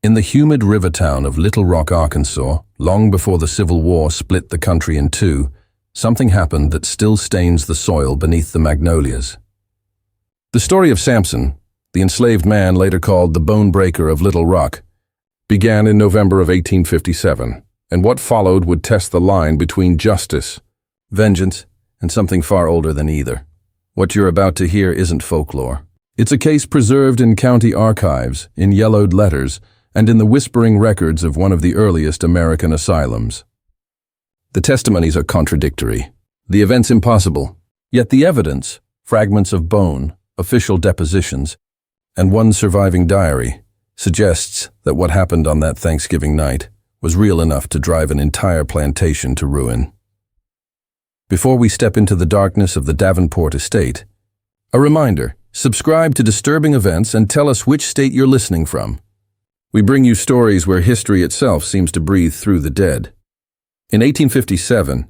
In the humid river town of Little Rock, Arkansas, long before the Civil War split the country in two, something happened that still stains the soil beneath the magnolias. The story of Samson, the enslaved man later called the Bone Breaker of Little Rock, began in November of 1857, and what followed would test the line between justice, vengeance, and something far older than either. What you're about to hear isn't folklore. It's a case preserved in county archives, in yellowed letters, and in the whispering records of one of the earliest American asylums. The testimonies are contradictory, the events impossible, yet the evidence, fragments of bone, official depositions, and one surviving diary, suggests that what happened on that Thanksgiving night was real enough to drive an entire plantation to ruin. Before we step into the darkness of the Davenport estate, a reminder, subscribe to Disturbing Events and tell us which state you're listening from. We bring you stories where history itself seems to breathe through the dead. In 1857,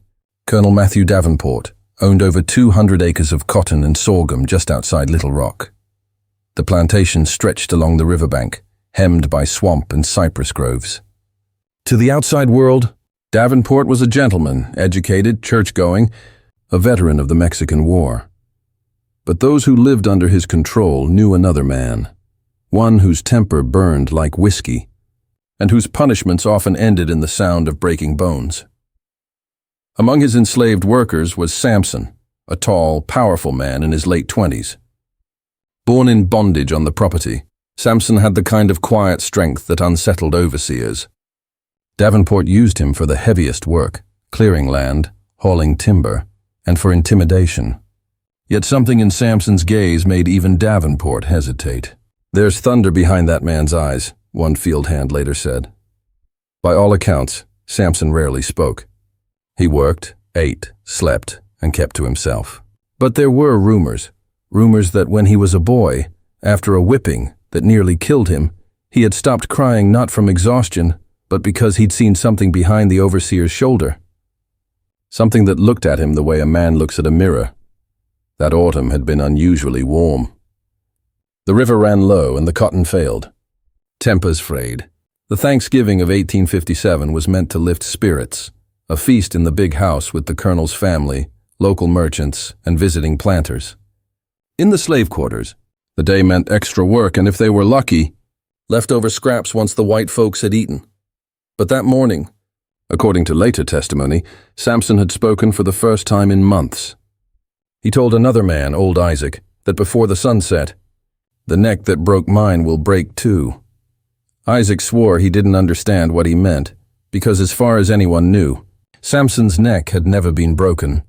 Colonel Matthew Davenport owned over 200 acres of cotton and sorghum just outside Little Rock. The plantation stretched along the riverbank, hemmed by swamp and cypress groves. To the outside world, Davenport was a gentleman, educated, church-going, a veteran of the Mexican War. But those who lived under his control knew another man, one whose temper burned like whiskey, and whose punishments often ended in the sound of breaking bones. Among his enslaved workers was Samson, a tall, powerful man in his late 20s. Born in bondage on the property, Samson had the kind of quiet strength that unsettled overseers. Davenport used him for the heaviest work, clearing land, hauling timber, and for intimidation. Yet something in Samson's gaze made even Davenport hesitate. "There's thunder behind that man's eyes," one field hand later said. By all accounts, Samson rarely spoke. He worked, ate, slept, and kept to himself. But there were rumors that when he was a boy, after a whipping that nearly killed him, he had stopped crying not from exhaustion, but because he'd seen something behind the overseer's shoulder. Something that looked at him the way a man looks at a mirror. That autumn had been unusually warm. The river ran low and the cotton failed. Tempers frayed. The Thanksgiving of 1857 was meant to lift spirits, a feast in the big house with the colonel's family, local merchants, and visiting planters. In the slave quarters, the day meant extra work and, if they were lucky, leftover scraps once the white folks had eaten. But that morning, according to later testimony, Samson had spoken for the first time in months. He told another man, old Isaac, that before the sun set, "The neck that broke mine will break too." Isaac swore he didn't understand what he meant, because as far as anyone knew, Samson's neck had never been broken.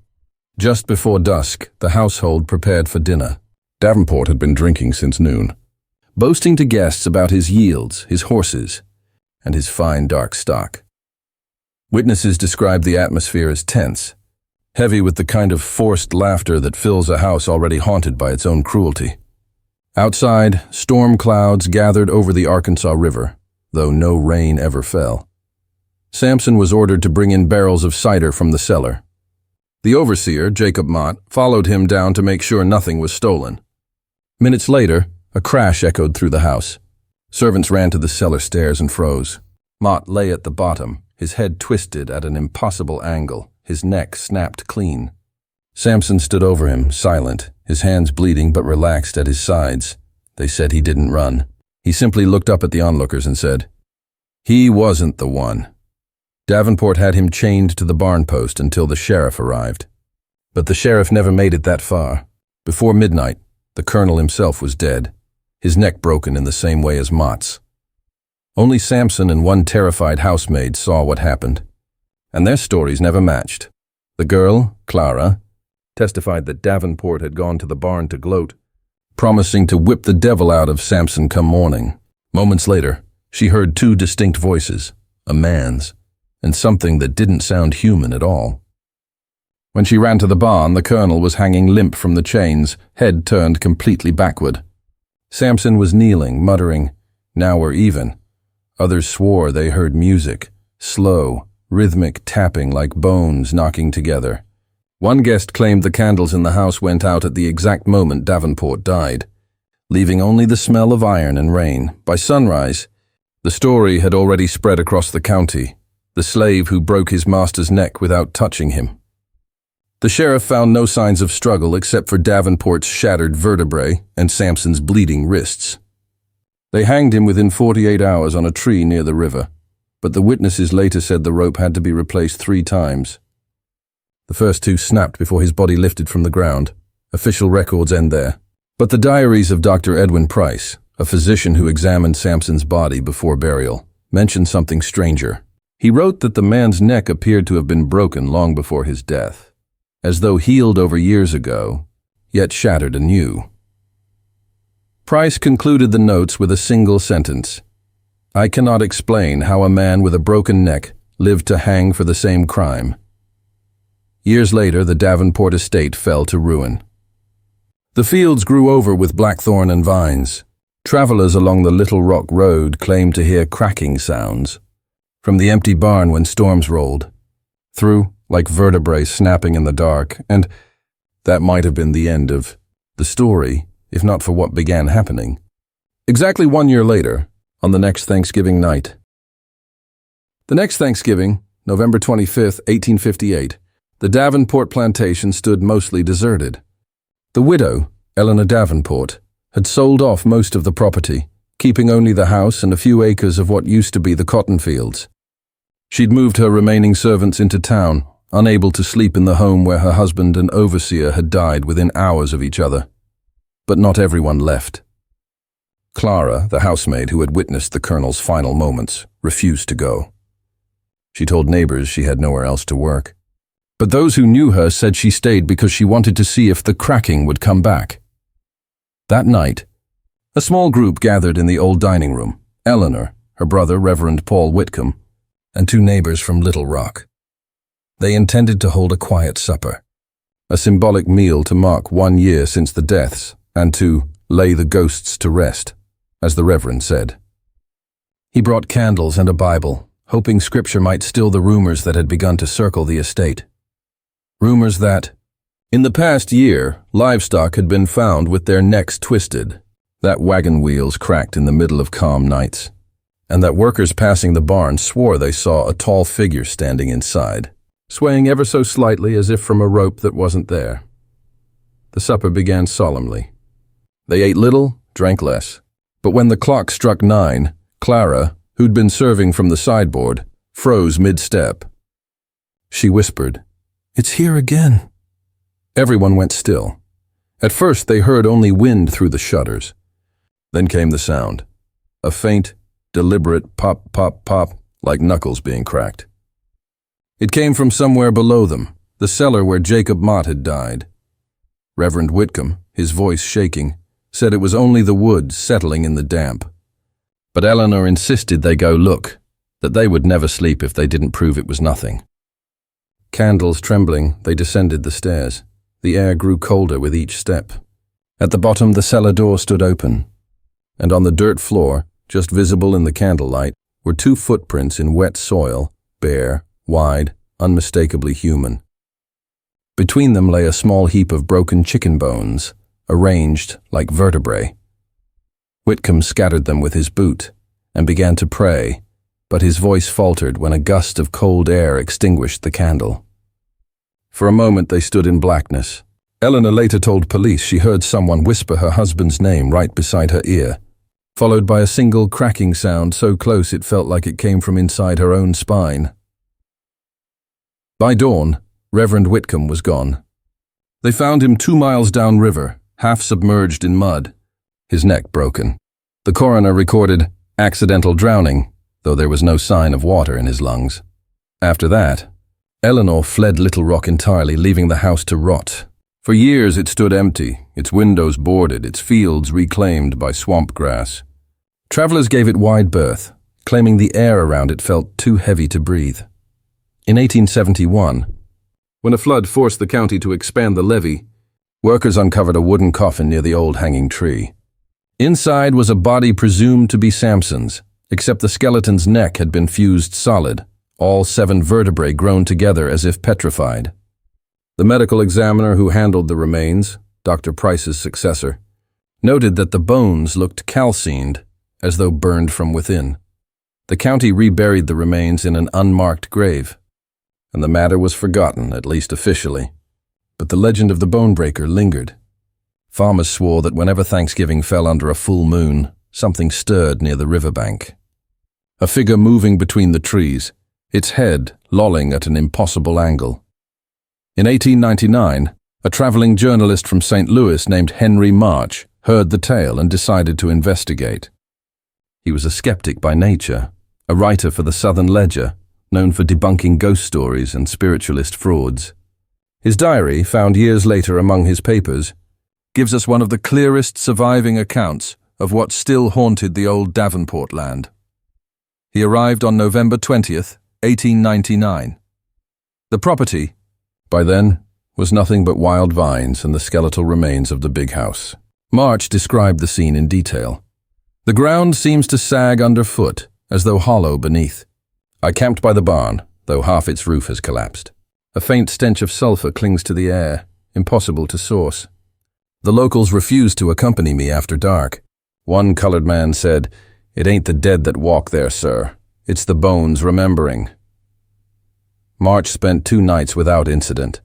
Just before dusk, the household prepared for dinner. Davenport had been drinking since noon, boasting to guests about his yields, his horses, and his fine dark stock. Witnesses described the atmosphere as tense, heavy with the kind of forced laughter that fills a house already haunted by its own cruelty. Outside, storm clouds gathered over the Arkansas River, though no rain ever fell. Samson was ordered to bring in barrels of cider from the cellar. The overseer, Jacob Mott, followed him down to make sure nothing was stolen. Minutes later, a crash echoed through the house. Servants ran to the cellar stairs and froze. Mott lay at the bottom, his head twisted at an impossible angle, his neck snapped clean. Samson stood over him, silent, his hands bleeding but relaxed at his sides. They said he didn't run. He simply looked up at the onlookers and said, "He wasn't the one." Davenport had him chained to the barn post until the sheriff arrived. But the sheriff never made it that far. Before midnight, the colonel himself was dead, his neck broken in the same way as Mott's. Only Samson and one terrified housemaid saw what happened, and their stories never matched. The girl, Clara, testified that Davenport had gone to the barn to gloat, promising to whip the devil out of Samson come morning. Moments later, she heard two distinct voices, a man's, and something that didn't sound human at all. When she ran to the barn, the colonel was hanging limp from the chains, head turned completely backward. Samson was kneeling, muttering, "Now we're even." Others swore they heard music, slow, rhythmic tapping like bones knocking together. One guest claimed the candles in the house went out at the exact moment Davenport died, leaving only the smell of iron and rain. By sunrise, The story had already spread across the county, the slave who broke his master's neck without touching him. The sheriff found no signs of struggle except for Davenport's shattered vertebrae and Samson's bleeding wrists. They hanged him within 48 hours on a tree near the river, but the witnesses later said the rope had to be replaced 3 times. The first 2 snapped before his body lifted from the ground. Official records end there. But the diaries of Dr. Edwin Price, a physician who examined Samson's body before burial, mentioned something stranger. He wrote that the man's neck appeared to have been broken long before his death, as though healed over years ago, yet shattered anew. Price concluded the notes with a single sentence: "I cannot explain how a man with a broken neck lived to hang for the same crime." Years later, the Davenport estate fell to ruin. The fields grew over with blackthorn and vines. Travelers along the Little Rock Road claimed to hear cracking sounds from the empty barn when storms rolled through, like vertebrae snapping in the dark, and that might have been the end of the story, if not for what began happening. Exactly 1 year later, on the next Thanksgiving night. The next Thanksgiving, November 25, 1858, the Davenport plantation stood mostly deserted. The widow, Eleanor Davenport, had sold off most of the property, keeping only the house and a few acres of what used to be the cotton fields. She'd moved her remaining servants into town, unable to sleep in the home where her husband and overseer had died within hours of each other. But not everyone left. Clara, the housemaid who had witnessed the colonel's final moments, refused to go. She told neighbors she had nowhere else to work. But those who knew her said she stayed because she wanted to see if the cracking would come back. That night, a small group gathered in the old dining room: Eleanor, her brother, Reverend Paul Whitcomb, and 2 neighbors from Little Rock. They intended to hold a quiet supper, a symbolic meal to mark 1 year since the deaths and to lay the ghosts to rest, as the Reverend said. He brought candles and a Bible, hoping scripture might still the rumors that had begun to circle the estate. Rumors that, in the past year, livestock had been found with their necks twisted, that wagon wheels cracked in the middle of calm nights, and that workers passing the barn swore they saw a tall figure standing inside, swaying ever so slightly as if from a rope that wasn't there. The supper began solemnly. They ate little, drank less, but when the clock struck 9, Clara, who'd been serving from the sideboard, froze mid-step. She whispered, "It's here again." Everyone went still. At first they heard only wind through the shutters. Then came the sound, a faint, deliberate pop, pop, pop, like knuckles being cracked. It came from somewhere below them, the cellar where Jacob Mott had died. Reverend Whitcomb, his voice shaking, said it was only the wood settling in the damp. But Eleanor insisted they go look, that they would never sleep if they didn't prove it was nothing. Candles trembling, they descended the stairs. The air grew colder with each step. At the bottom, the cellar door stood open, and on the dirt floor, just visible in the candlelight, were 2 footprints in wet soil, bare, wide, unmistakably human. Between them lay a small heap of broken chicken bones, arranged like vertebrae. Whitcomb scattered them with his boot and began to pray, but his voice faltered when a gust of cold air extinguished the candle. For a moment they stood in blackness. Eleanor later told police she heard someone whisper her husband's name right beside her ear, followed by a single cracking sound so close it felt like it came from inside her own spine. By dawn, Reverend Whitcomb was gone. They found him 2 miles downriver, half submerged in mud, his neck broken. The coroner recorded accidental drowning, though there was no sign of water in his lungs. After that, Eleanor fled Little Rock entirely, leaving the house to rot. For years it stood empty, its windows boarded, its fields reclaimed by swamp grass. Travelers gave it wide berth, claiming the air around it felt too heavy to breathe. In 1871, when a flood forced the county to expand the levee, workers uncovered a wooden coffin near the old hanging tree. Inside was a body presumed to be Samson's, except the skeleton's neck had been fused solid, all 7 vertebrae grown together as if petrified. The medical examiner who handled the remains, Dr. Price's successor, noted that the bones looked calcined, as though burned from within. The county reburied the remains in an unmarked grave, and the matter was forgotten, at least officially. But the legend of the Bonebreaker lingered. Farmers swore that whenever Thanksgiving fell under a full moon, something stirred near the riverbank. A figure moving between the trees, its head lolling at an impossible angle. In 1899, a traveling journalist from St. Louis named Henry March heard the tale and decided to investigate. He was a skeptic by nature, a writer for the Southern Ledger, known for debunking ghost stories and spiritualist frauds. His diary, found years later among his papers, gives us one of the clearest surviving accounts of what still haunted the old Davenport land. He arrived on November 20th, 1899. The property, by then, was nothing but wild vines and the skeletal remains of the big house. March described the scene in detail. The ground seems to sag underfoot, as though hollow beneath. I camped by the barn, though half its roof has collapsed. A faint stench of sulfur clings to the air, impossible to source. The locals refused to accompany me after dark. One colored man said, "It ain't the dead that walk there, sir. It's the bones remembering." March spent 2 nights without incident.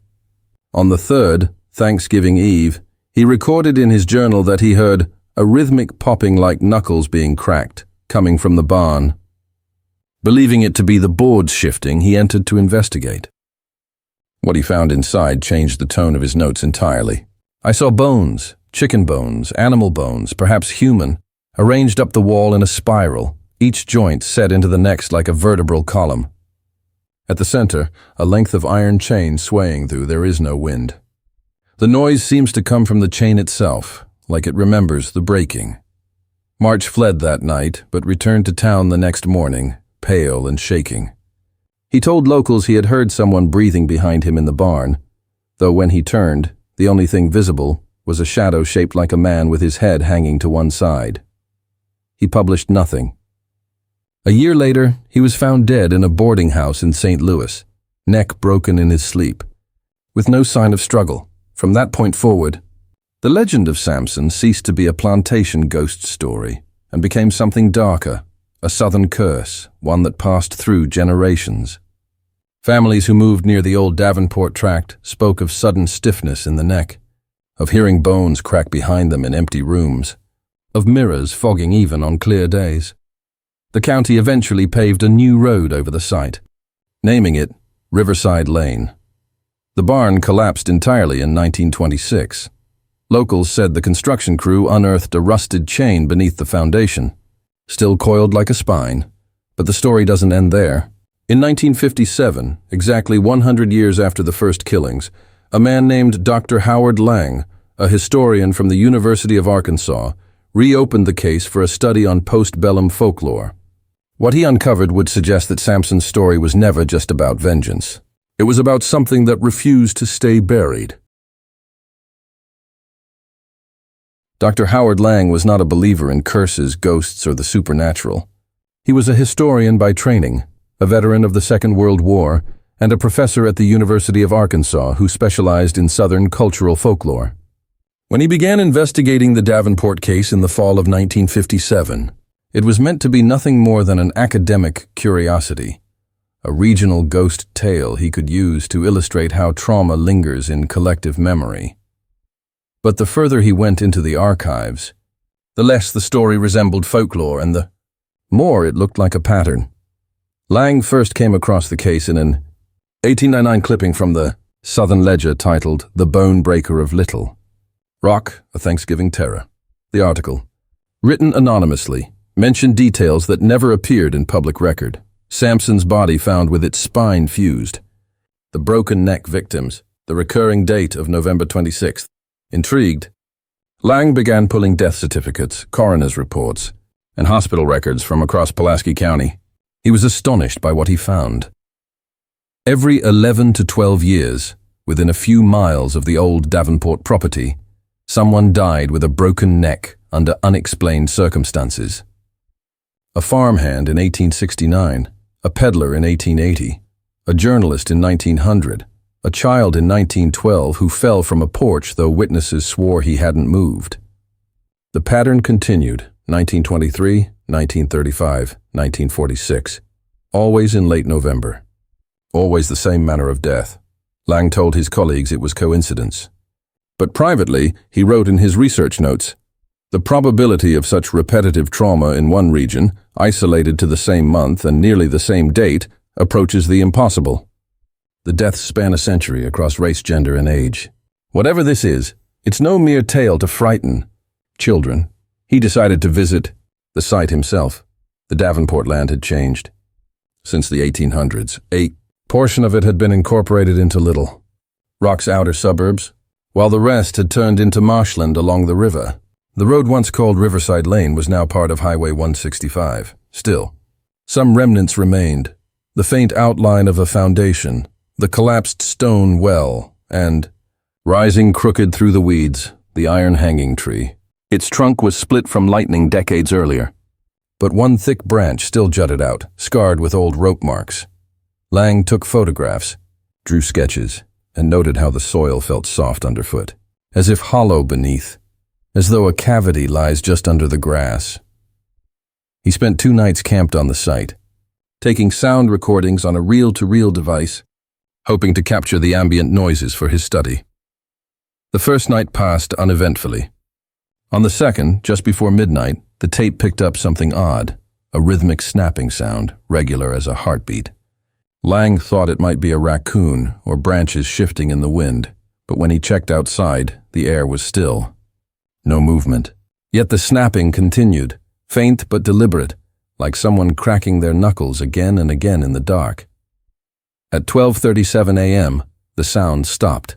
On the 3rd, Thanksgiving Eve, he recorded in his journal that he heard a rhythmic popping like knuckles being cracked, coming from the barn. Believing it to be the boards shifting, he entered to investigate. What he found inside changed the tone of his notes entirely. I saw bones, chicken bones, animal bones, perhaps human, arranged up the wall in a spiral, each joint set into the next like a vertebral column. At the center, a length of iron chain swaying through there is no wind. The noise seems to come from the chain itself, like it remembers the breaking. March fled that night, but returned to town the next morning, pale and shaking. He told locals he had heard someone breathing behind him in the barn, though when he turned, the only thing visible was a shadow shaped like a man with his head hanging to one side. He published nothing. A year later, he was found dead in a boarding house in St. Louis, neck broken in his sleep, with no sign of struggle. From that point forward, the legend of Samson ceased to be a plantation ghost story and became something darker, a southern curse, one that passed through generations. Families who moved near the old Davenport tract spoke of sudden stiffness in the neck, of hearing bones crack behind them in empty rooms, of mirrors fogging even on clear days. The county eventually paved a new road over the site, naming it Riverside Lane. The barn collapsed entirely in 1926. Locals said the construction crew unearthed a rusted chain beneath the foundation, still coiled like a spine, but the story doesn't end there. In 1957, exactly 100 years after the first killings, a man named Dr. Howard Lang, a historian from the University of Arkansas, reopened the case for a study on postbellum folklore. What he uncovered would suggest that Samson's story was never just about vengeance. It was about something that refused to stay buried. Dr. Howard Lang was not a believer in curses, ghosts, or the supernatural. He was a historian by training, a veteran of the Second World War, and a professor at the University of Arkansas who specialized in Southern cultural folklore. When he began investigating the Davenport case in the fall of 1957, it was meant to be nothing more than an academic curiosity, a regional ghost tale he could use to illustrate how trauma lingers in collective memory. But the further he went into the archives, the less the story resembled folklore and the more it looked like a pattern. Lang first came across the case in an 1899 clipping from the Southern Ledger titled "The Bonebreaker of Little." Rock, a Thanksgiving Terror. The article, written anonymously, mentioned details that never appeared in public record. Samson's body found with its spine fused. The broken neck victims, the recurring date of November 26th. Intrigued, Lang began pulling death certificates, coroner's reports, and hospital records from across Pulaski County. He was astonished by what he found. Every 11 to 12 years, within a few miles of the old Davenport property, someone died with a broken neck under unexplained circumstances. A farmhand in 1869, a peddler in 1880, a journalist in 1900, a child in 1912 who fell from a porch though witnesses swore he hadn't moved. The pattern continued, 1923, 1935, 1946. Always in late November. Always the same manner of death. Lang told his colleagues it was coincidence. But privately, he wrote in his research notes, "The probability of such repetitive trauma in one region, isolated to the same month and nearly the same date, approaches the impossible." The deaths span a century across race, gender, and age. Whatever this is, it's no mere tale to frighten children. He decided to visit the site himself. The Davenport land had changed. Since the 1800s, a portion of it had been incorporated into Little Rock's outer suburbs, while the rest had turned into marshland along the river. The road once called Riverside Lane was now part of Highway 165. Still, some remnants remained. The faint outline of a foundation, the collapsed stone well, and, rising crooked through the weeds, the iron hanging tree. Its trunk was split from lightning decades earlier, but one thick branch still jutted out, scarred with old rope marks. Lang took photographs, drew sketches, and noted how the soil felt soft underfoot, as if hollow beneath, as though a cavity lies just under the grass. He spent 2 nights camped on the site, taking sound recordings on a reel-to-reel device, hoping to capture the ambient noises for his study. The first night passed uneventfully. On the second, just before midnight, the tape picked up something odd, a rhythmic snapping sound, regular as a heartbeat. Lang thought it might be a raccoon or branches shifting in the wind, but when he checked outside, the air was still. No movement. Yet the snapping continued, faint but deliberate, like someone cracking their knuckles again and again in the dark. At 12:37 a.m., the sound stopped.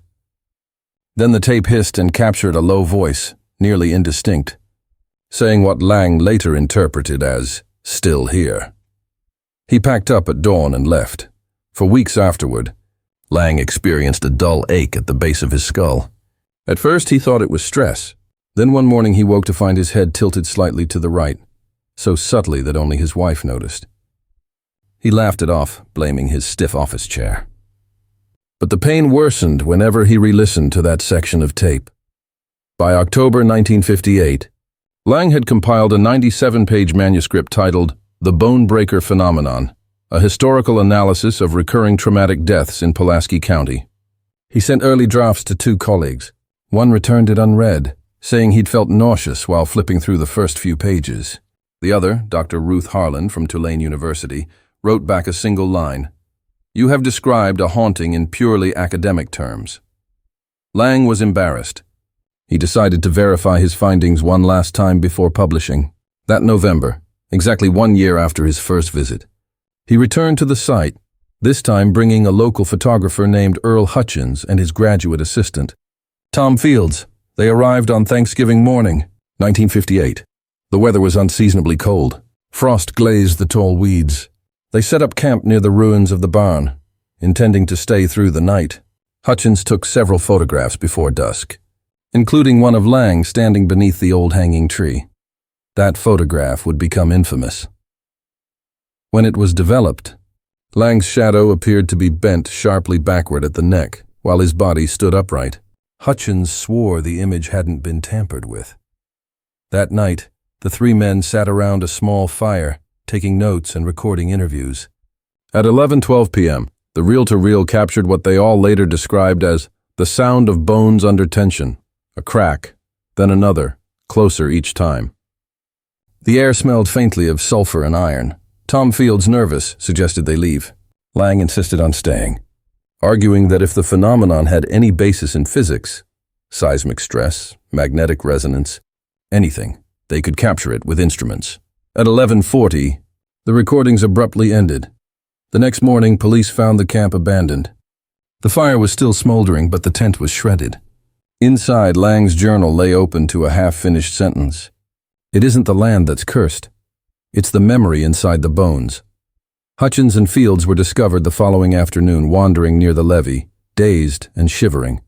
Then the tape hissed and captured a low voice, nearly indistinct, saying what Lang later interpreted as, "Still here." He packed up at dawn and left. For weeks afterward, Lang experienced a dull ache at the base of his skull. At first he thought it was stress. Then one morning he woke to find his head tilted slightly to the right, so subtly that only his wife noticed. He laughed it off, blaming his stiff office chair. But the pain worsened whenever he re-listened to that section of tape. By October 1958, Lang had compiled a 97-page manuscript titled The Bone Breaker Phenomenon, a historical analysis of recurring traumatic deaths in Pulaski County. He sent early drafts to 2 colleagues. One returned it unread, saying he'd felt nauseous while flipping through the first few pages. The other, Dr. Ruth Harlan from Tulane University, wrote back a single line, "You have described a haunting in purely academic terms." Lang was embarrassed. He decided to verify his findings one last time before publishing. That November, exactly 1 year after his first visit, he returned to the site, this time bringing a local photographer named Earl Hutchins and his graduate assistant, Tom Fields. They arrived on Thanksgiving morning, 1958. The weather was unseasonably cold. Frost glazed the tall weeds. They set up camp near the ruins of the barn, intending to stay through the night. Hutchins took several photographs before dusk, including one of Lang standing beneath the old hanging tree. That photograph would become infamous. When it was developed, Lang's shadow appeared to be bent sharply backward at the neck, while his body stood upright. Hutchins swore the image hadn't been tampered with. That night, the 3 men sat around a small fire, taking notes and recording interviews. At 11:12 p.m., the reel-to-reel captured what they all later described as the sound of bones under tension, a crack, then another, closer each time. The air smelled faintly of sulfur and iron. Tom Fields, nervous, suggested they leave. Lang insisted on staying, arguing that if the phenomenon had any basis in physics, seismic stress, magnetic resonance, anything, they could capture it with instruments. At 11:40, the recordings abruptly ended. The next morning, police found the camp abandoned. The fire was still smoldering, but the tent was shredded. Inside, Lang's journal lay open to a half-finished sentence. "It isn't the land that's cursed. It's the memory inside the bones." Hutchins and Fields were discovered the following afternoon wandering near the levee, dazed and shivering.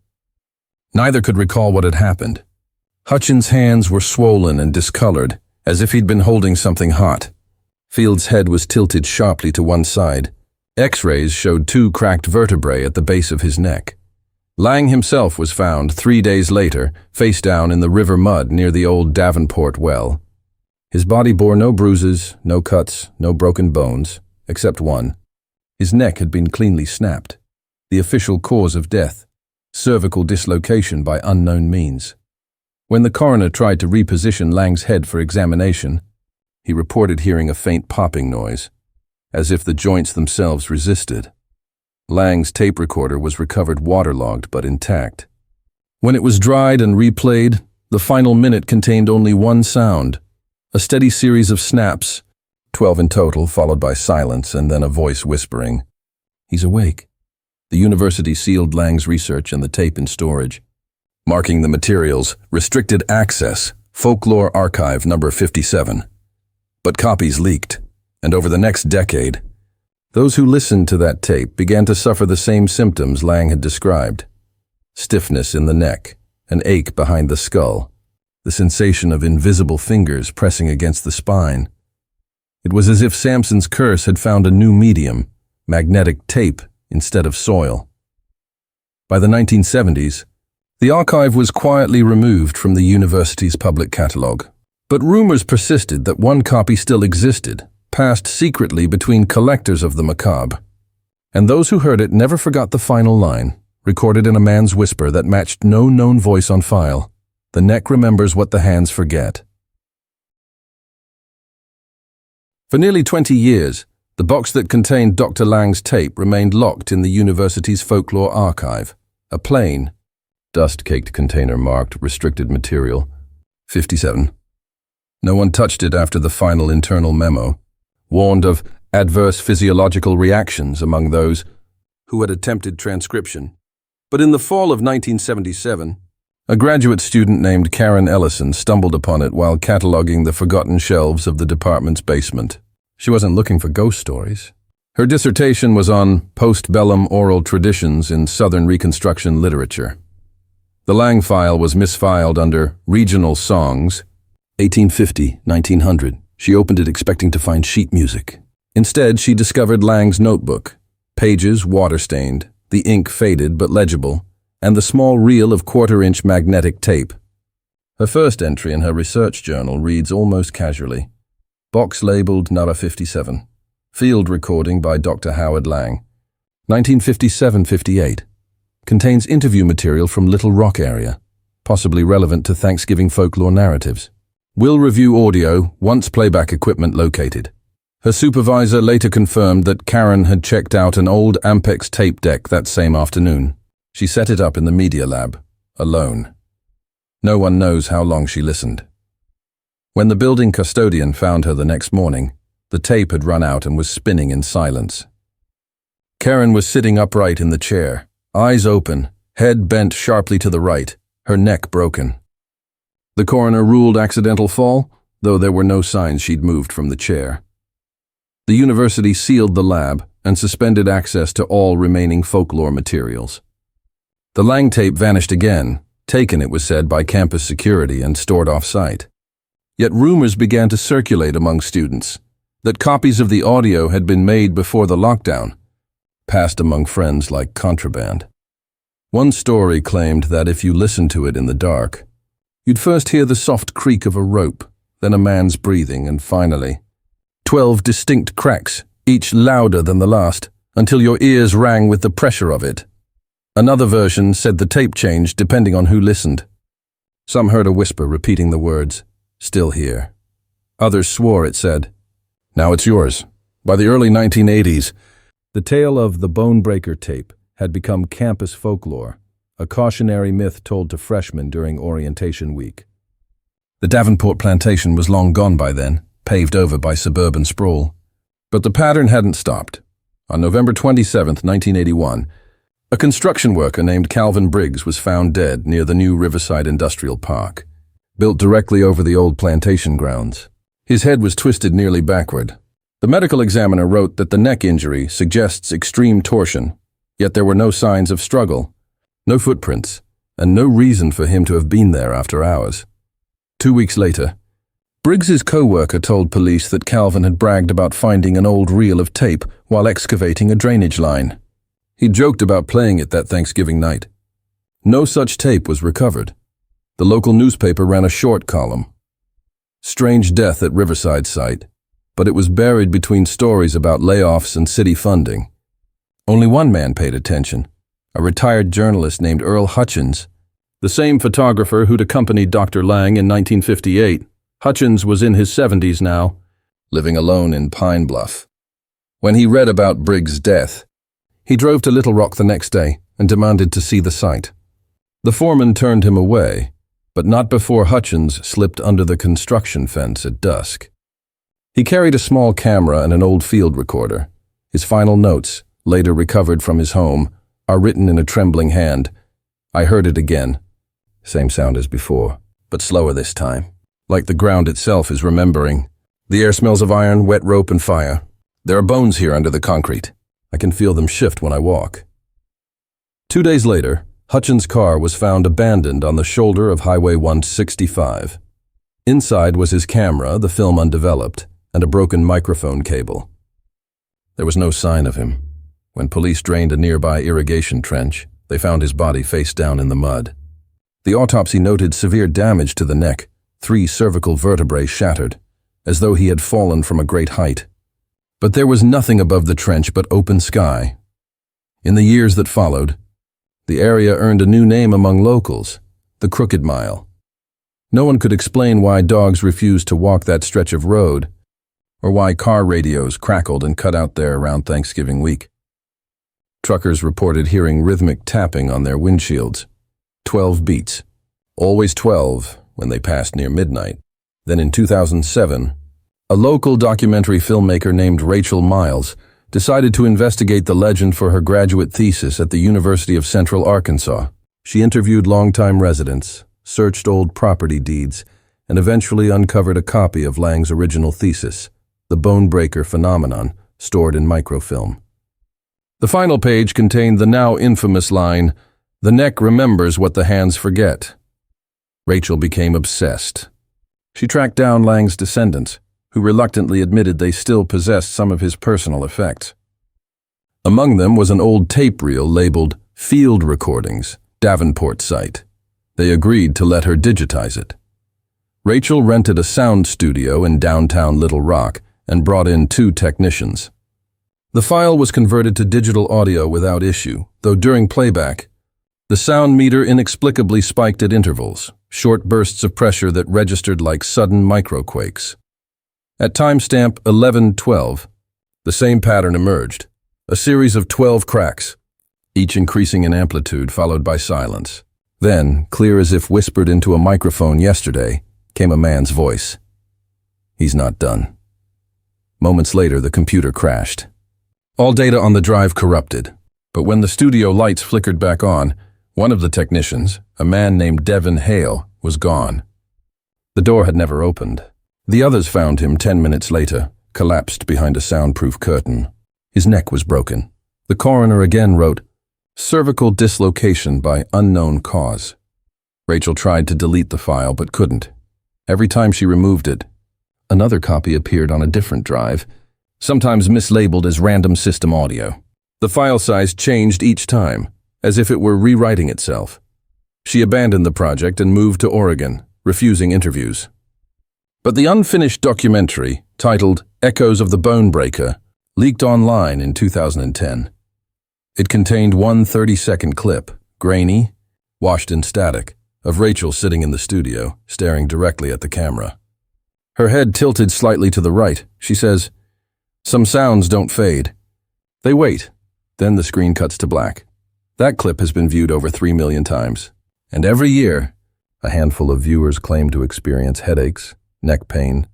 Neither could recall what had happened. Hutchins' hands were swollen and discolored, as if he'd been holding something hot. Fields' head was tilted sharply to one side. X-rays showed 2 cracked vertebrae at the base of his neck. Lang himself was found 3 days later, face down in the river mud near the old Davenport well. His body bore no bruises, no cuts, no broken bones, except one. His neck had been cleanly snapped. The official cause of death, cervical dislocation by unknown means. When the coroner tried to reposition Lang's head for examination, he reported hearing a faint popping noise, as if the joints themselves resisted. Lang's tape recorder was recovered waterlogged but intact. When it was dried and replayed, the final minute contained only one sound, a steady series of snaps, 12 in total, followed by silence and then a voice whispering, "He's awake." The university sealed Lang's research and the tape in storage, marking the materials restricted access, Folklore Archive number 57. But copies leaked, and over the next decade, those who listened to that tape began to suffer the same symptoms Lang had described. Stiffness in the neck, an ache behind the skull, the sensation of invisible fingers pressing against the spine. It was as if Samson's curse had found a new medium, magnetic tape instead of soil. By the 1970s, the archive was quietly removed from the university's public catalogue. But rumors persisted that one copy still existed, passed secretly between collectors of the macabre. And those who heard it never forgot the final line, recorded in a man's whisper that matched no known voice on file. "The neck remembers what the hands forget." For nearly 20 years, the box that contained Dr. Lang's tape remained locked in the university's folklore archive, a plain, dust-caked container marked restricted material 57. No one touched it after the final internal memo, warned of adverse physiological reactions among those who had attempted transcription. But in the fall of 1977, a graduate student named Karen Ellison stumbled upon it while cataloging the forgotten shelves of the department's basement. She wasn't looking for ghost stories. Her dissertation was on post-bellum oral traditions in Southern Reconstruction literature. The Lang file was misfiled under Regional Songs, 1850-1900. She opened it expecting to find sheet music. Instead, she discovered Lang's notebook, pages water-stained, the ink faded but legible, and the small reel of quarter-inch magnetic tape. Her first entry in her research journal reads almost casually, "Box labeled Nara 57. Field recording by Dr. Howard Lang. 1957-58. Contains interview material from Little Rock area, possibly relevant to Thanksgiving folklore narratives. Will review audio once playback equipment located." Her supervisor later confirmed that Karen had checked out an old Ampex tape deck that same afternoon. She set it up in the media lab, alone. No one knows how long she listened. When the building custodian found her the next morning, the tape had run out and was spinning in silence. Karen was sitting upright in the chair, eyes open, head bent sharply to the right, her neck broken. The coroner ruled accidental fall, though there were no signs she'd moved from the chair. The university sealed the lab and suspended access to all remaining folklore materials. The Lang tape vanished again, taken, it was said, by campus security and stored off-site. Yet rumors began to circulate among students that copies of the audio had been made before the lockdown, passed among friends like contraband. One story claimed that if you listened to it in the dark, you'd first hear the soft creak of a rope, then a man's breathing, and finally, 12 distinct cracks, each louder than the last, until your ears rang with the pressure of it. Another version said the tape changed depending on who listened. Some heard a whisper repeating the words, "Still here." Others swore it said, "Now it's yours." By the early 1980s, the tale of the Bonebreaker tape had become campus folklore, a cautionary myth told to freshmen during orientation week. The Davenport plantation was long gone by then, paved over by suburban sprawl. But the pattern hadn't stopped. On November 27, 1981, a construction worker named Calvin Briggs was found dead near the new Riverside Industrial Park, built directly over the old plantation grounds. His head was twisted nearly backward. The medical examiner wrote that the neck injury suggests extreme torsion, yet there were no signs of struggle, no footprints, and no reason for him to have been there after hours. 2 weeks later, Briggs's co-worker told police that Calvin had bragged about finding an old reel of tape while excavating a drainage line. He joked about playing it that Thanksgiving night. No such tape was recovered. The local newspaper ran a short column. Strange death at Riverside site, but it was buried between stories about layoffs and city funding. Only one man paid attention, a retired journalist named Earl Hutchins, the same photographer who'd accompanied Dr. Lang in 1958. Hutchins was in his 70s now, living alone in Pine Bluff. When he read about Briggs' death, he drove to Little Rock the next day and demanded to see the site. The foreman turned him away, but not before Hutchins slipped under the construction fence at dusk. He carried a small camera and an old field recorder. His final notes, later recovered from his home, are written in a trembling hand. I heard it again. Same sound as before, but slower this time. Like the ground itself is remembering. The air smells of iron, wet rope, and fire. There are bones here under the concrete. I can feel them shift when I walk. 2 days later, Hutchins' car was found abandoned on the shoulder of Highway 165. Inside was his camera, the film undeveloped, and a broken microphone cable. There was no sign of him. When police drained a nearby irrigation trench, they found his body face down in the mud. The autopsy noted severe damage to the neck, 3 cervical vertebrae shattered, as though he had fallen from a great height. But there was nothing above the trench but open sky. In the years that followed, the area earned a new name among locals, the Crooked Mile. No one could explain why dogs refused to walk that stretch of road, or why car radios crackled and cut out there around Thanksgiving week. Truckers reported hearing rhythmic tapping on their windshields. 12 beats, always 12 when they passed near midnight. Then in 2007, a local documentary filmmaker named Rachel Miles decided to investigate the legend for her graduate thesis at the University of Central Arkansas. She interviewed longtime residents, searched old property deeds, and eventually uncovered a copy of Lang's original thesis, The Bone Breaker Phenomenon, stored in microfilm. The final page contained the now infamous line, "The neck remembers what the hands forget." Rachel became obsessed. She tracked down Lang's descendants, who reluctantly admitted they still possessed some of his personal effects. Among them was an old tape reel labeled Field Recordings, Davenport site. They agreed to let her digitize it. Rachel rented a sound studio in downtown Little Rock and brought in 2 technicians. The file was converted to digital audio without issue, though during playback, the sound meter inexplicably spiked at intervals, short bursts of pressure that registered like sudden microquakes. At timestamp 11:12, the same pattern emerged, a series of 12 cracks, each increasing in amplitude followed by silence. Then, clear as if whispered into a microphone yesterday, came a man's voice. "He's not done." Moments later, the computer crashed. All data on the drive corrupted, but when the studio lights flickered back on, one of the technicians, a man named Devin Hale, was gone. The door had never opened. The others found him 10 minutes later, collapsed behind a soundproof curtain. His neck was broken. The coroner again wrote, "Cervical dislocation by unknown cause." Rachel tried to delete the file but couldn't. Every time she removed it, another copy appeared on a different drive, sometimes mislabeled as random system audio. The file size changed each time, as if it were rewriting itself. She abandoned the project and moved to Oregon, refusing interviews. But the unfinished documentary, titled Echoes of the Bone Breaker, leaked online in 2010. It contained one 30-second clip, grainy, washed in static, of Rachel sitting in the studio, staring directly at the camera. Her head tilted slightly to the right. She says, "Some sounds don't fade. They wait." Then the screen cuts to black. That clip has been viewed over 3 million times. And every year, a handful of viewers claim to experience headaches, neck pain,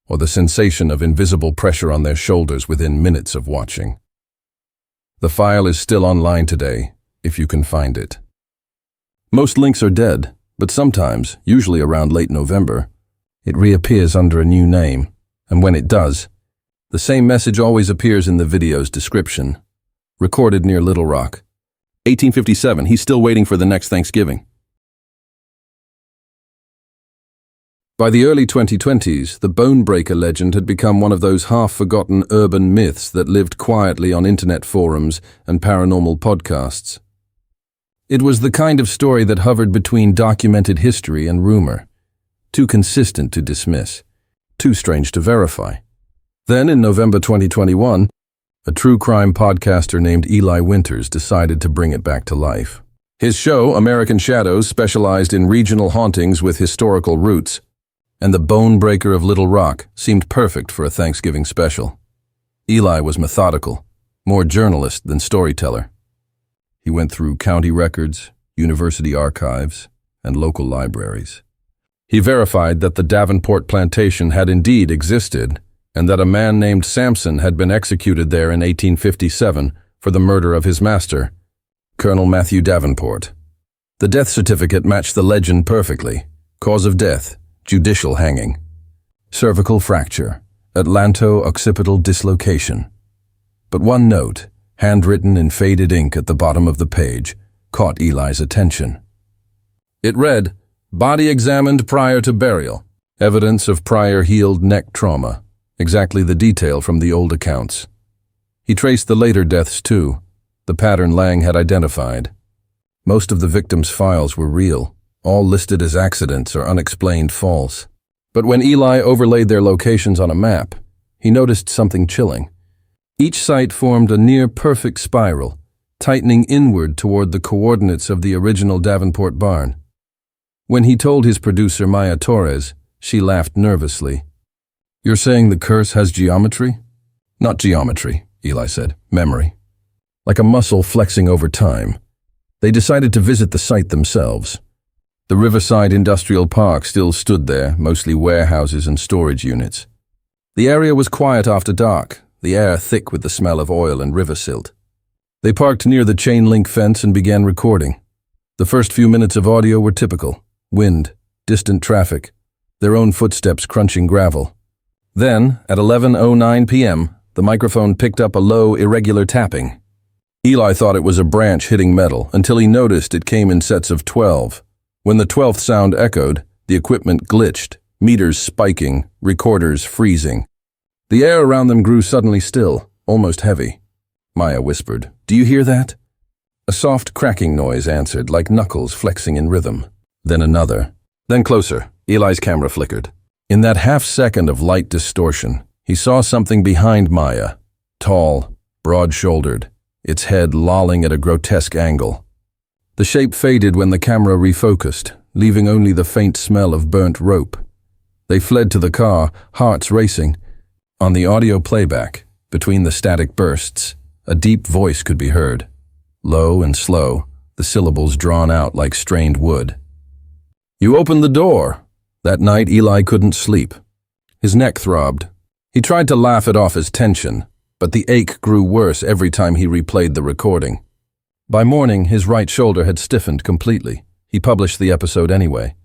or the sensation of invisible pressure on their shoulders within minutes of watching. The file is still online today, if you can find it. Most links are dead, but sometimes, usually around late November, it reappears under a new name, and when it does, the same message always appears in the video's description. Recorded near Little Rock. 1857, he's still waiting for the next Thanksgiving. By the early 2020s, the Bone Breaker legend had become one of those half-forgotten urban myths that lived quietly on internet forums and paranormal podcasts. It was the kind of story that hovered between documented history and rumor, too consistent to dismiss. too strange to verify. Then, in November 2021, a true crime podcaster named Eli Winters decided to bring it back to life. His show, American Shadows, specialized in regional hauntings with historical roots, and the Bone Breaker of Little Rock seemed perfect for a Thanksgiving special. Eli was methodical, more journalist than storyteller. He went through county records, university archives, and local libraries. He verified that the Davenport plantation had indeed existed, and that a man named Samson had been executed there in 1857 for the murder of his master, Colonel Matthew Davenport. The death certificate matched the legend perfectly. Cause of death, judicial hanging. Cervical fracture, atlanto-occipital dislocation. But one note, handwritten in faded ink at the bottom of the page, caught Eli's attention. It read, "Body examined prior to burial. Evidence of prior healed neck trauma." Exactly the detail from the old accounts. He traced the later deaths too, the pattern Lang had identified. Most of the victims' files were real, all listed as accidents or unexplained falls. But when Eli overlaid their locations on a map, he noticed something chilling. Each site formed a near-perfect spiral, tightening inward toward the coordinates of the original Davenport barn. When he told his producer Maya Torres, she laughed nervously. "You're saying the curse has geometry?" "Not geometry," Eli said. "Memory. Like a muscle flexing over time." They decided to visit the site themselves. The Riverside Industrial Park still stood there, mostly warehouses and storage units. The area was quiet after dark, the air thick with the smell of oil and river silt. They parked near the chain-link fence and began recording. The first few minutes of audio were typical. Wind, distant traffic, their own footsteps crunching gravel. Then, at 11:09 p.m., the microphone picked up a low, irregular tapping. Eli thought it was a branch hitting metal until he noticed it came in sets of 12. When the 12th sound echoed, the equipment glitched, meters spiking, recorders freezing. The air around them grew suddenly still, almost heavy. Maya whispered, "Do you hear that?" A soft cracking noise answered, like knuckles flexing in rhythm. Then another. Then closer. Eli's camera flickered. In that half-second of light distortion, he saw something behind Maya, tall, broad-shouldered, its head lolling at a grotesque angle. The shape faded when the camera refocused, leaving only the faint smell of burnt rope. They fled to the car, hearts racing. On the audio playback, between the static bursts, a deep voice could be heard. Low and slow, the syllables drawn out like strained wood. "You opened the door." That night, Eli couldn't sleep. His neck throbbed. He tried to laugh it off as tension, but the ache grew worse every time he replayed the recording. By morning, his right shoulder had stiffened completely. He published the episode anyway.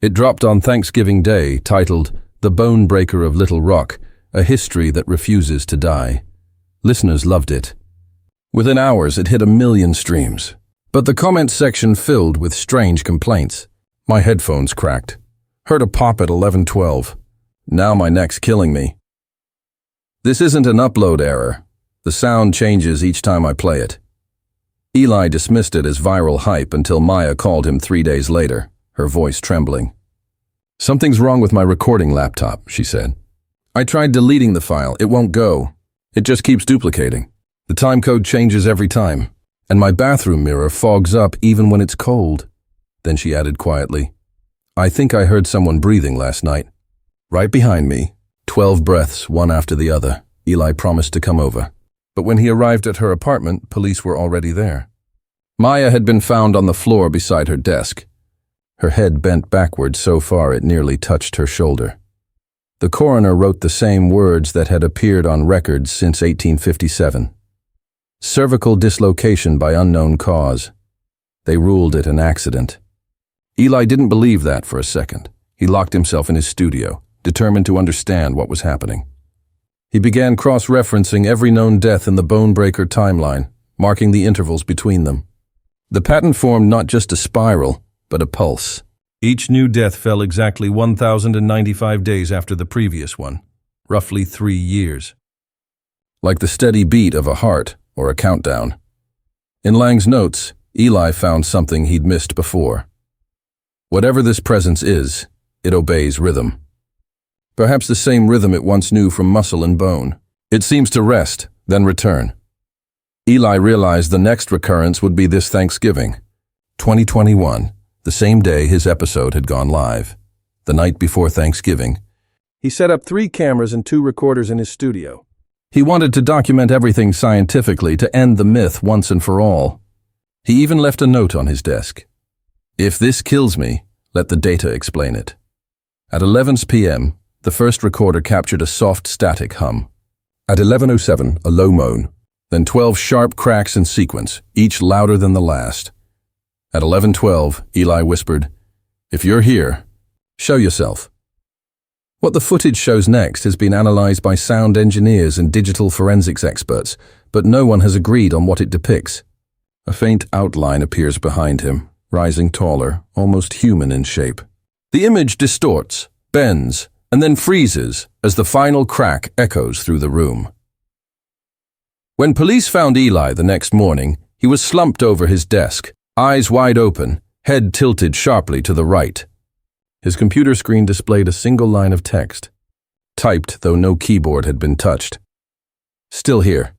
It dropped on Thanksgiving Day, titled "The Bone Breaker of Little Rock, A History That Refuses to Die." Listeners loved it. Within hours, it hit 1 million streams. But the comment section filled with strange complaints. "My headphones cracked. Heard a pop at 11:12. Now my neck's killing me. This isn't an upload error. The sound changes each time I play it." Eli dismissed it as viral hype until Maya called him 3 days later, her voice trembling. "Something's wrong with my recording laptop," she said. "I tried deleting the file. It won't go. It just keeps duplicating. The time code changes every time, and my bathroom mirror fogs up even when it's cold." Then she added quietly, "I think I heard someone breathing last night. Right behind me." 12 breaths, one after the other. Eli promised to come over. But when he arrived at her apartment, police were already there. Maya had been found on the floor beside her desk. Her head bent backward so far it nearly touched her shoulder. The coroner wrote the same words that had appeared on records since 1857. Cervical dislocation by unknown cause. They ruled it an accident. Eli didn't believe that for a second. He locked himself in his studio, determined to understand what was happening. He began cross-referencing every known death in the Bone Breaker timeline, marking the intervals between them. The pattern formed not just a spiral, but a pulse. Each new death fell exactly 1,095 days after the previous one, roughly 3 years. Like the steady beat of a heart or a countdown. In Lang's notes, Eli found something he'd missed before. Whatever this presence is, it obeys rhythm. Perhaps the same rhythm it once knew from muscle and bone. It seems to rest, then return. Eli realized the next recurrence would be this Thanksgiving. 2021, the same day his episode had gone live. The night before Thanksgiving, he set up 3 cameras and 2 recorders in his studio. He wanted to document everything scientifically to end the myth once and for all. He even left a note on his desk. If this kills me, let the data explain it. At 11 p.m., the first recorder captured a soft static hum. At 11:07, a low moan, then 12 sharp cracks in sequence, each louder than the last. At 11:12, Eli whispered, "If you're here, show yourself." What the footage shows next has been analyzed by sound engineers and digital forensics experts, but no one has agreed on what it depicts. A faint outline appears behind him, rising taller, almost human in shape. The image distorts, bends, and then freezes as the final crack echoes through the room. When police found Eli the next morning, he was slumped over his desk, eyes wide open, head tilted sharply to the right. His computer screen displayed a single line of text, typed though no keyboard had been touched. Still here.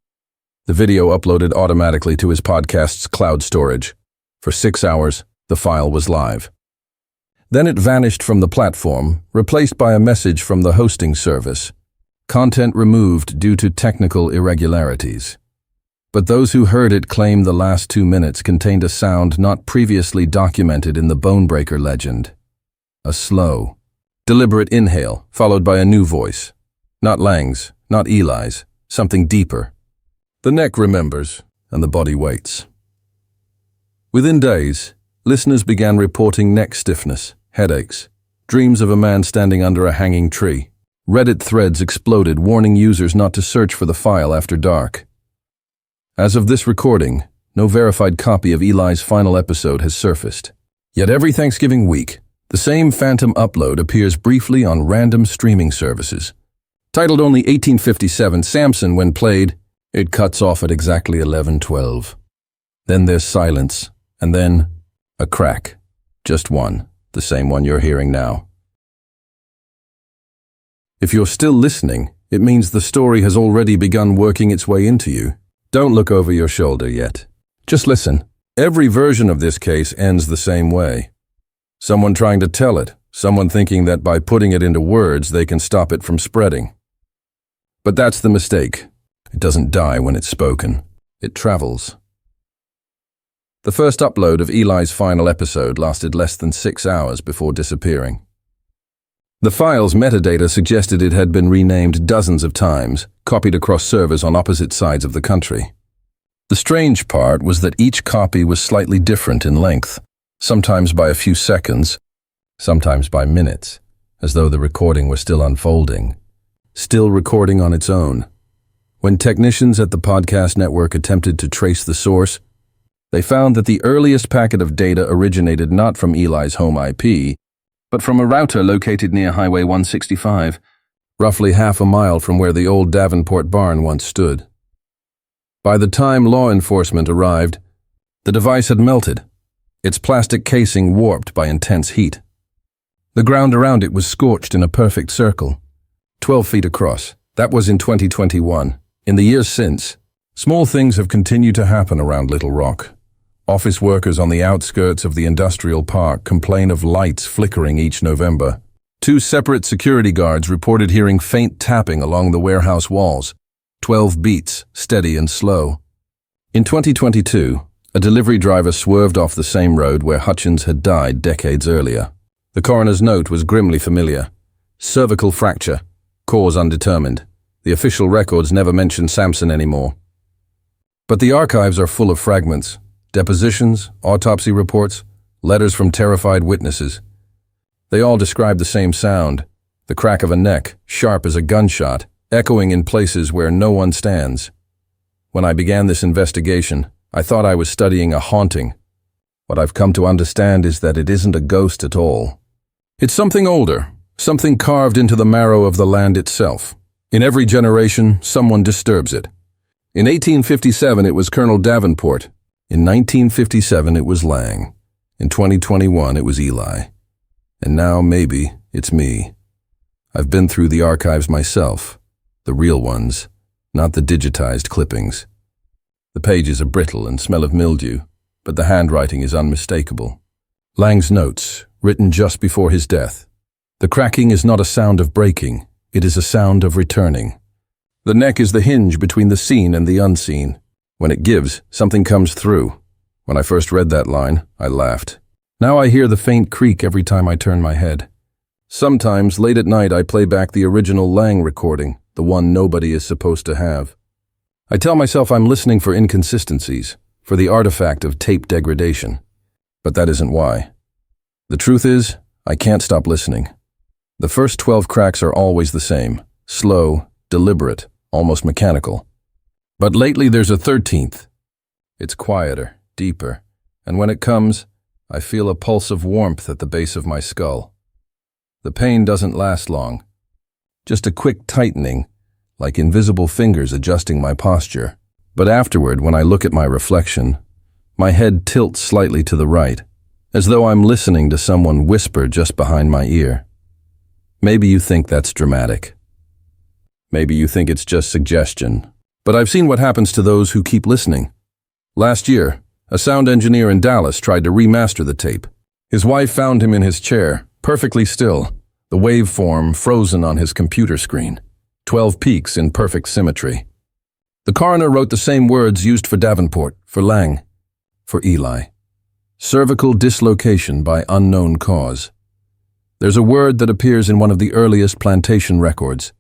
The video uploaded automatically to his podcast's cloud storage. For 6 hours, the file was live. Then it vanished from the platform, replaced by a message from the hosting service. Content removed due to technical irregularities. But those who heard it claim the last 2 minutes contained a sound not previously documented in the Bonebreaker legend. A slow, deliberate inhale, followed by a new voice. Not Lang's, not Eli's, something deeper. The neck remembers, and the body waits. Within days, listeners began reporting neck stiffness, headaches, dreams of a man standing under a hanging tree. Reddit threads exploded, warning users not to search for the file after dark. As of this recording, no verified copy of Eli's final episode has surfaced. Yet every Thanksgiving week, the same phantom upload appears briefly on random streaming services. Titled only 1857 Samson when played, it cuts off at exactly 11:12. Then there's silence, and then a crack. Just one, the same one you're hearing now. If you're still listening, it means the story has already begun working its way into you. Don't look over your shoulder yet. Just listen. Every version of this case ends the same way. Someone trying to tell it, someone thinking that by putting it into words they can stop it from spreading. But that's the mistake. It doesn't die when it's spoken. It travels. The first upload of Eli's final episode lasted less than 6 hours before disappearing. The file's metadata suggested it had been renamed dozens of times, copied across servers on opposite sides of the country. The strange part was that each copy was slightly different in length, sometimes by a few seconds, sometimes by minutes, as though the recording were still unfolding, still recording on its own. When technicians at the podcast network attempted to trace the source, they found that the earliest packet of data originated not from Eli's home IP, but from a router located near Highway 165, roughly half a mile from where the old Davenport barn once stood. By the time law enforcement arrived, the device had melted, its plastic casing warped by intense heat. The ground around it was scorched in a perfect circle, 12 feet across. That was in 2021. In the years since, small things have continued to happen around Little Rock. Office workers on the outskirts of the industrial park complain of lights flickering each November. 2 separate security guards reported hearing faint tapping along the warehouse walls, 12 beats, steady and slow. In 2022, a delivery driver swerved off the same road where Hutchins had died decades earlier. The coroner's note was grimly familiar. Cervical fracture, cause undetermined. The official records never mention Samson anymore. But the archives are full of fragments, depositions, autopsy reports, letters from terrified witnesses. They all describe the same sound, the crack of a neck, sharp as a gunshot, echoing in places where no one stands. When I began this investigation, I thought I was studying a haunting. What I've come to understand is that it isn't a ghost at all. It's something older, something carved into the marrow of the land itself. In every generation, someone disturbs it. In 1857, it was Colonel Davenport. In 1957, it was Lang. In 2021, it was Eli. And now, maybe, it's me. I've been through the archives myself, the real ones, not the digitized clippings. The pages are brittle and smell of mildew, but the handwriting is unmistakable. Lang's notes, written just before his death. The cracking is not a sound of breaking, it is a sound of returning. The neck is the hinge between the seen and the unseen. When it gives, something comes through. When I first read that line, I laughed. Now I hear the faint creak every time I turn my head. Sometimes, late at night, I play back the original Lang recording, the one nobody is supposed to have. I tell myself I'm listening for inconsistencies, for the artifact of tape degradation. But that isn't why. The truth is, I can't stop listening. The first 12 cracks are always the same, slow, deliberate, almost mechanical. But lately there's a 13th. It's quieter, deeper, and when it comes, I feel a pulse of warmth at the base of my skull. The pain doesn't last long. Just a quick tightening, like invisible fingers adjusting my posture. But afterward, when I look at my reflection, my head tilts slightly to the right, as though I'm listening to someone whisper just behind my ear. Maybe you think that's dramatic. Maybe you think it's just suggestion. But I've seen what happens to those who keep listening. Last year, a sound engineer in Dallas tried to remaster the tape. His wife found him in his chair, perfectly still, the waveform frozen on his computer screen, 12 peaks in perfect symmetry. The coroner wrote the same words used for Davenport, for Lang, for Eli. Cervical dislocation by unknown cause. There's a word that appears in one of the earliest plantation records,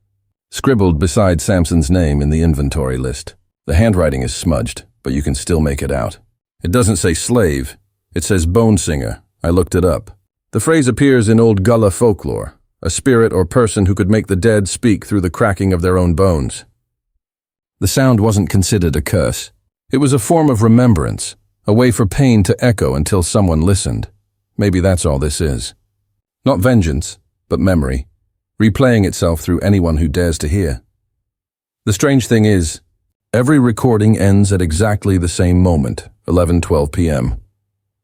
scribbled beside Samson's name in the inventory list. The handwriting is smudged, but you can still make it out. It doesn't say slave, it says bone singer. I looked it up. The phrase appears in old Gullah folklore, a spirit or person who could make the dead speak through the cracking of their own bones. The sound wasn't considered a curse. It was a form of remembrance, a way for pain to echo until someone listened. Maybe that's all this is. Not vengeance, but memory, replaying itself through anyone who dares to hear. The strange thing is, every recording ends at exactly the same moment, 11:12 p.m.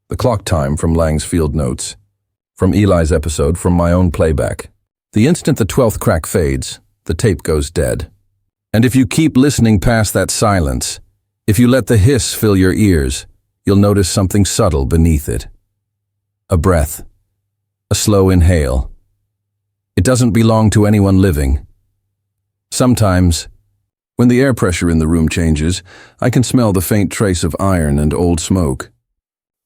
The clock time from Lang's field notes, from Eli's episode, from my own playback. The instant the 12th crack fades, the tape goes dead. And if you keep listening past that silence, if you let the hiss fill your ears, you'll notice something subtle beneath it. A breath. A slow inhale. It doesn't belong to anyone living. Sometimes, when the air pressure in the room changes, I can smell the faint trace of iron and old smoke.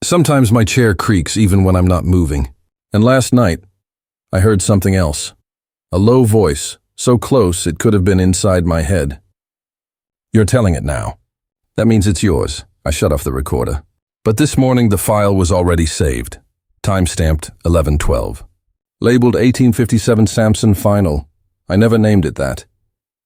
Sometimes my chair creaks even when I'm not moving. And last night, I heard something else. A low voice, so close it could have been inside my head. You're telling it now. That means it's yours. I shut off the recorder. But this morning the file was already saved. Time-stamped 11:12. Labeled 1857 Samson Final. I never named it that.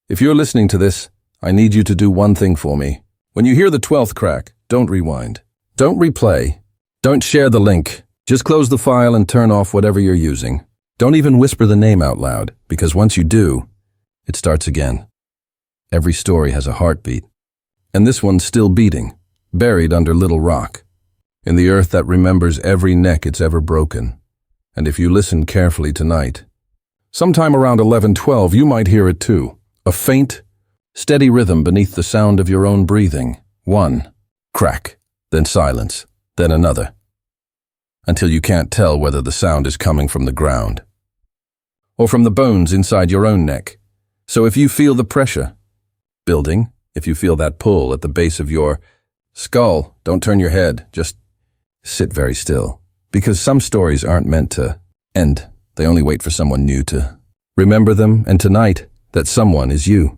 If you're listening to this, I need you to do one thing for me. When you hear the 12th crack, don't rewind. Don't replay. Don't share the link. Just close the file and turn off whatever you're using. Don't even whisper the name out loud, because once you do, it starts again. Every story has a heartbeat. And this one's still beating, buried under Little Rock, in the earth that remembers every neck it's ever broken. And if you listen carefully tonight, sometime around 11:12 you might hear it too. A faint, steady rhythm beneath the sound of your own breathing. One crack, then silence, then another, until you can't tell whether the sound is coming from the ground or from the bones inside your own neck. So if you feel the pressure building, if you feel that pull at the base of your skull, don't turn your head, just sit very still. Because some stories aren't meant to end. They only wait for someone new to remember them, and tonight, that someone is you.